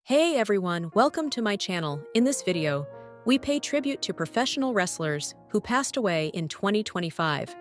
Hey everyone, welcome to my channel. In this video, we pay tribute to professional wrestlers who passed away in 2025.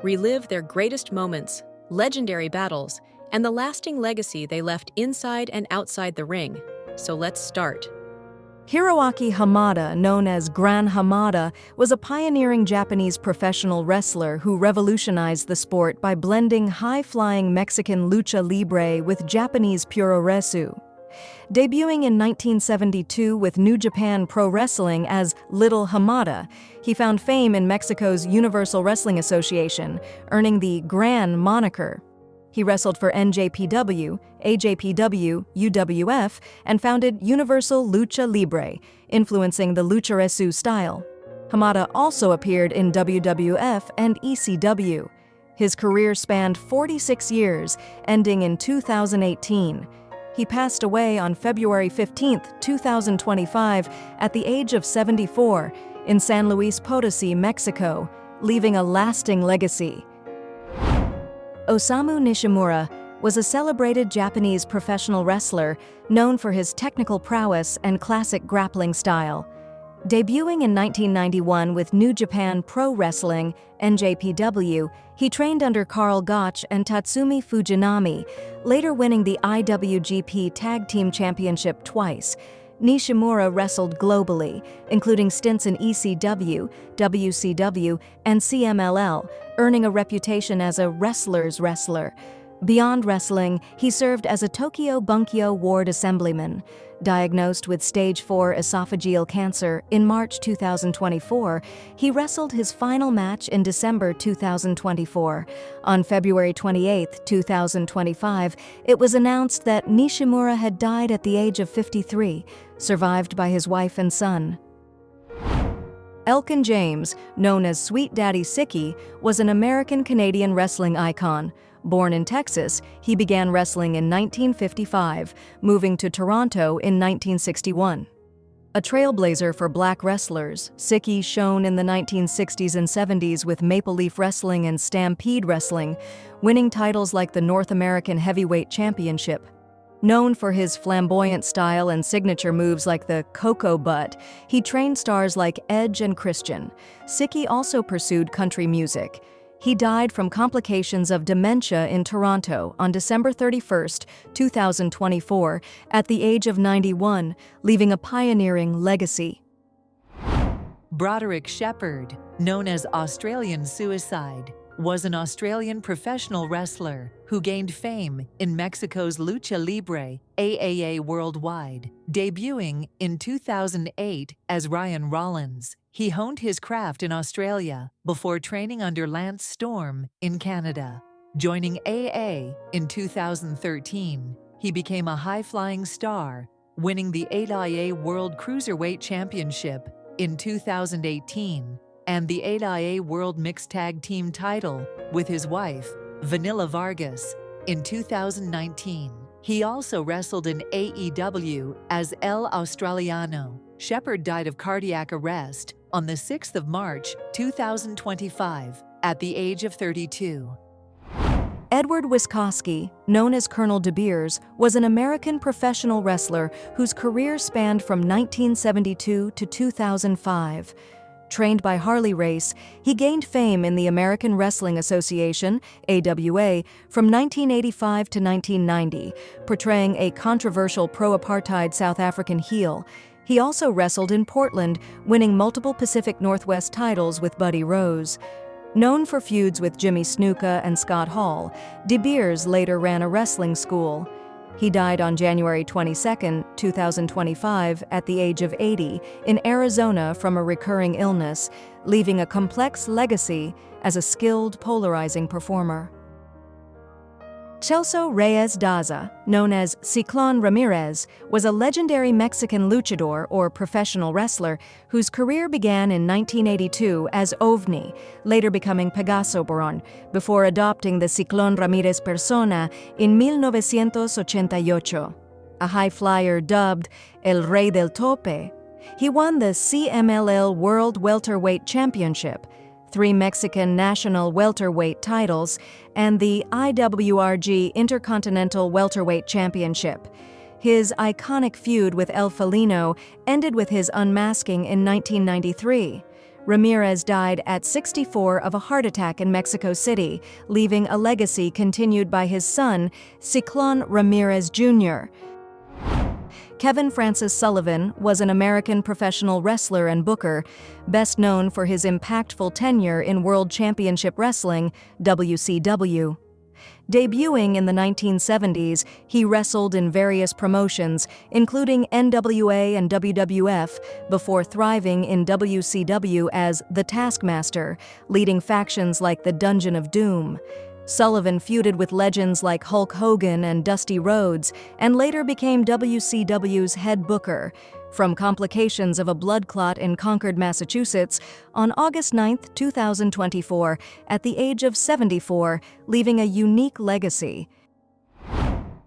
Relive their greatest moments, legendary battles, and the lasting legacy they left inside and outside the ring. So let's start. Hiroaki Hamada, known as Gran Hamada, was a pioneering Japanese professional wrestler who revolutionized the sport by blending high-flying Mexican lucha libre with Japanese puroresu. Debuting in 1972 with New Japan Pro Wrestling as Little Hamada, he found fame in Mexico's Universal Wrestling Association, earning the Gran moniker. He wrestled for NJPW, AJPW, UWF, and founded Universal Lucha Libre, influencing the Lucharesu style. Hamada also appeared in WWF and ECW. His career spanned 46 years, ending in 2018. He passed away on February 15, 2025, at the age of 74, in San Luis Potosí, Mexico, leaving a lasting legacy. Osamu Nishimura was a celebrated Japanese professional wrestler known for his technical prowess and classic grappling style. Debuting in 1991 with New Japan Pro Wrestling, NJPW, he trained under Karl Gotch and Tatsumi Fujinami, later winning the IWGP Tag Team Championship twice. Nishimura wrestled globally, including stints in ECW, WCW, and CMLL, earning a reputation as a wrestler's wrestler. Beyond wrestling, he served as a Tokyo Bunkyo Ward assemblyman. Diagnosed with stage 4 esophageal cancer in March 2024, he wrestled his final match in December 2024. On February 28, 2025, it was announced that Nishimura had died at the age of 53, survived by his wife and son. Elkin James, known as Sweet Daddy Sicky, was an American-Canadian wrestling icon. Born in Texas, he began wrestling in 1955, moving to Toronto in 1961. A trailblazer for black wrestlers, Sicky shone in the 1960s and 70s with Maple Leaf Wrestling and Stampede Wrestling, winning titles like the North American Heavyweight Championship. Known for his flamboyant style and signature moves like the Coco Butt, he trained stars like Edge and Christian. Sicky also pursued country music. He died from complications of dementia in Toronto on December 31, 2024, at the age of 91, leaving a pioneering legacy. Broderick Shepherd, known as Australian Suicide, was an Australian professional wrestler who gained fame in Mexico's Lucha Libre, AAA Worldwide. Debuting in 2008 as Ryan Rollins, he honed his craft in Australia before training under Lance Storm in Canada. Joining AA in 2013, he became a high-flying star, winning the AAA World Cruiserweight Championship in 2018 and the AAA World Mixed Tag Team title with his wife, Vanilla Vargas, in 2019. He also wrestled in AEW as El Australiano. Shepherd died of cardiac arrest on the 6th of March, 2025, at the age of 32. Edward Wiskoski, known as Colonel De Beers, was an American professional wrestler whose career spanned from 1972 to 2005. Trained by Harley Race, he gained fame in the American Wrestling Association, AWA, from 1985 to 1990, portraying a controversial pro-apartheid South African heel. He also wrestled in Portland, winning multiple Pacific Northwest titles with Buddy Rose. Known for feuds with Jimmy Snuka and Scott Hall, De Beers later ran a wrestling school. He died on January 22, 2025, at the age of 80, in Arizona from a recurring illness, leaving a complex legacy as a skilled, polarizing performer. Celso Reyes Daza, known as Ciclón Ramirez, was a legendary Mexican luchador or professional wrestler whose career began in 1982 as OVNI, later becoming Pegaso Borón, before adopting the Ciclón Ramirez persona in 1988. A high flyer dubbed El Rey del Tope, he won the CMLL World Welterweight Championship, 3 Mexican national welterweight titles, and the IWRG Intercontinental Welterweight Championship. His iconic feud with El Felino ended with his unmasking in 1993. Ramirez died at 64 of a heart attack in Mexico City, leaving a legacy continued by his son, Ciclón Ramirez Jr. Kevin Francis Sullivan was an American professional wrestler and booker, best known for his impactful tenure in World Championship Wrestling, WCW. Debuting in the 1970s, he wrestled in various promotions, including NWA and WWF, before thriving in WCW as the Taskmaster, leading factions like the Dungeon of Doom. Sullivan feuded with legends like Hulk Hogan and Dusty Rhodes, and later became WCW's head booker. From complications of a blood clot in Concord, Massachusetts, on August 9, 2024, at the age of 74, leaving a unique legacy.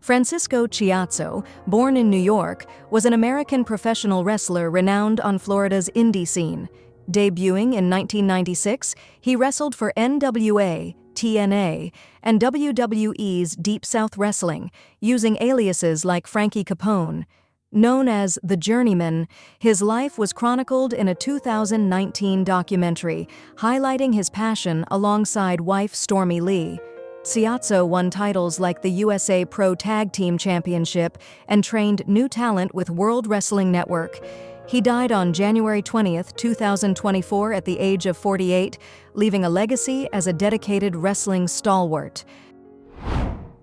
Francisco Chiazzo, born in New York, was an American professional wrestler renowned on Florida's indie scene. Debuting in 1996, he wrestled for NWA, TNA, and WWE's Deep South Wrestling, using aliases like Frankie Capone. Known as The Journeyman, his life was chronicled in a 2019 documentary, highlighting his passion alongside wife Stormy Lee. Chiazzo won titles like the USA Pro Tag Team Championship and trained new talent with World Wrestling Network. He died on January 20, 2024 at the age of 48, leaving a legacy as a dedicated wrestling stalwart.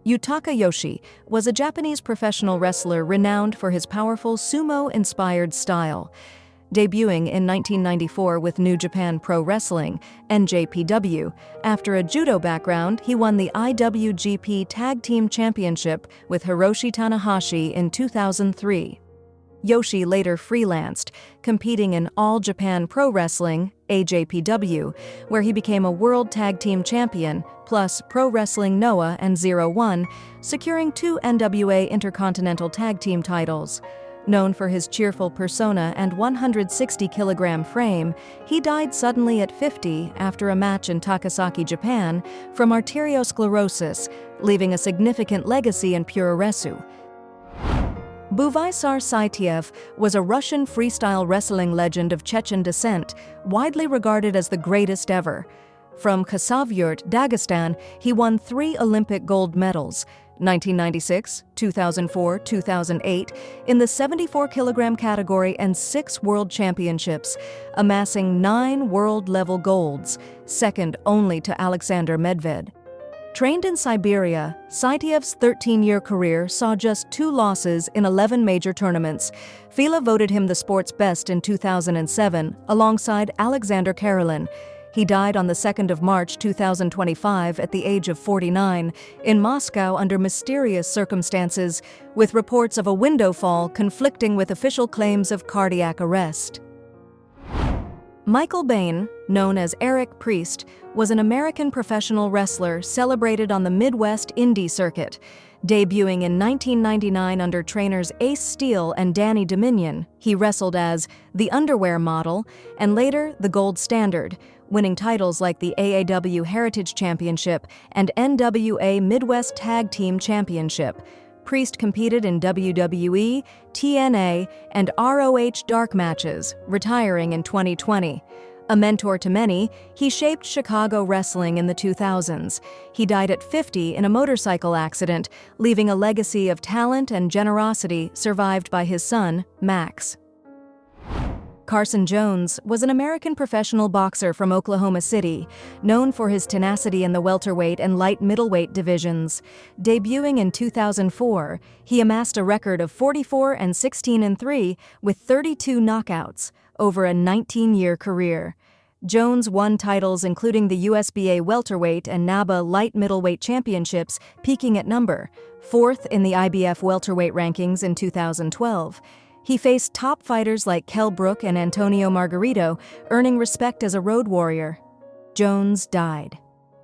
Yutaka Yoshi was a Japanese professional wrestler renowned for his powerful sumo-inspired style. Debuting in 1994 with New Japan Pro Wrestling, NJPW, after a judo background, he won the IWGP Tag Team Championship with Hiroshi Tanahashi in 2003. Yoshi later freelanced, competing in All Japan Pro Wrestling, AJPW, where he became a World Tag Team Champion, plus Pro Wrestling Noah and Zero One, securing 2 NWA Intercontinental Tag Team titles. Known for his cheerful persona and 160-kilogram frame, he died suddenly at 50 after a match in Takasaki, Japan, from arteriosclerosis, leaving a significant legacy in puroresu. Buvaisar Saitiev was a Russian freestyle wrestling legend of Chechen descent, widely regarded as the greatest ever. From Khasavyurt, Dagestan, he won 3 Olympic gold medals, 1996, 2004, 2008, in the 74-kilogram category and 6 world championships, amassing 9 world-level golds, second only to Alexander Medved. Trained in Siberia, Saitiev's 13-year career saw just 2 losses in 11 major tournaments. FILA voted him the sport's best in 2007, alongside Alexander Karelin. He died on the 2nd of March 2025 at the age of 49 in Moscow under mysterious circumstances, with reports of a window fall conflicting with official claims of cardiac arrest. Michael Bain, known as Eric Priest, was an American professional wrestler celebrated on the Midwest indie circuit. Debuting in 1999 under trainers Ace Steel and Danny Dominion, he wrestled as the Underwear Model and later the Gold Standard, winning titles like the AAW Heritage Championship and NWA Midwest Tag Team Championship. Priest competed in WWE, TNA, and ROH dark matches, retiring in 2020. A mentor to many, he shaped Chicago wrestling in the 2000s. He died at 50 in a motorcycle accident, leaving a legacy of talent and generosity survived by his son, Max. Carson Jones was an American professional boxer from Oklahoma City, known for his tenacity in the welterweight and light middleweight divisions. Debuting in 2004, he amassed a record of 44-16-3 with 32 knockouts over a 19-year career. Jones won titles including the USBA welterweight and NABA light middleweight championships, peaking at number 4th in the IBF welterweight rankings in 2012. He faced top fighters like Kell Brook and Antonio Margarito, earning respect as a road warrior. Jones died.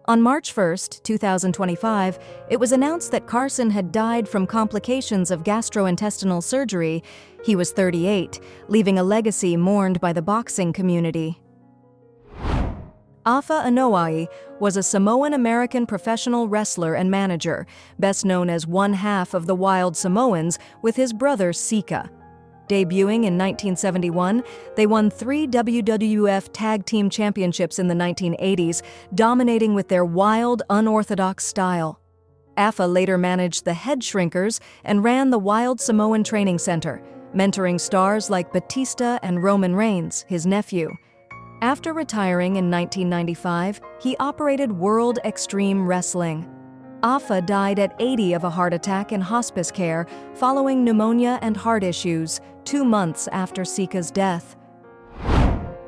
On March 1, 2025, it was announced that Carson had died from complications of gastrointestinal surgery. He was 38, leaving a legacy mourned by the boxing community. Afa Anoa'i was a Samoan-American professional wrestler and manager, best known as one half of the Wild Samoans with his brother Sika. Debuting in 1971, they won 3 WWF Tag Team Championships in the 1980s, dominating with their wild, unorthodox style. Afa later managed the Head Shrinkers and ran the Wild Samoan Training Center, mentoring stars like Batista and Roman Reigns, his nephew. After retiring in 1995, he operated World Extreme Wrestling. Afa died at 80 of a heart attack in hospice care following pneumonia and heart issues 2 months after Sika's death.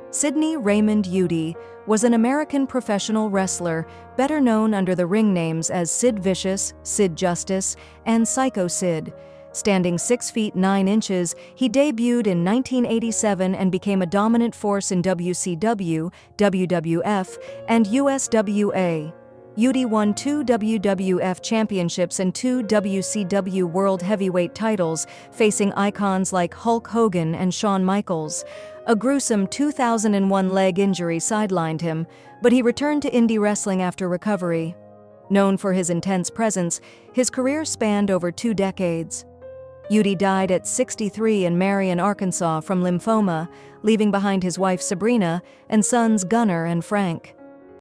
Sidney Raymond Udy was an American professional wrestler, better known under the ring names as Sid Vicious, Sid Justice, and Psycho Sid. Standing 6 feet 9 inches, he debuted in 1987 and became a dominant force in WCW, WWF, and USWA. Udy won 2 WWF championships and 2 WCW World Heavyweight titles, facing icons like Hulk Hogan and Shawn Michaels. A gruesome 2001 leg injury sidelined him, but he returned to indie wrestling after recovery. Known for his intense presence, his career spanned over 2 decades. Udy died at 63 in Marion, Arkansas from lymphoma, leaving behind his wife Sabrina and sons Gunnar and Frank.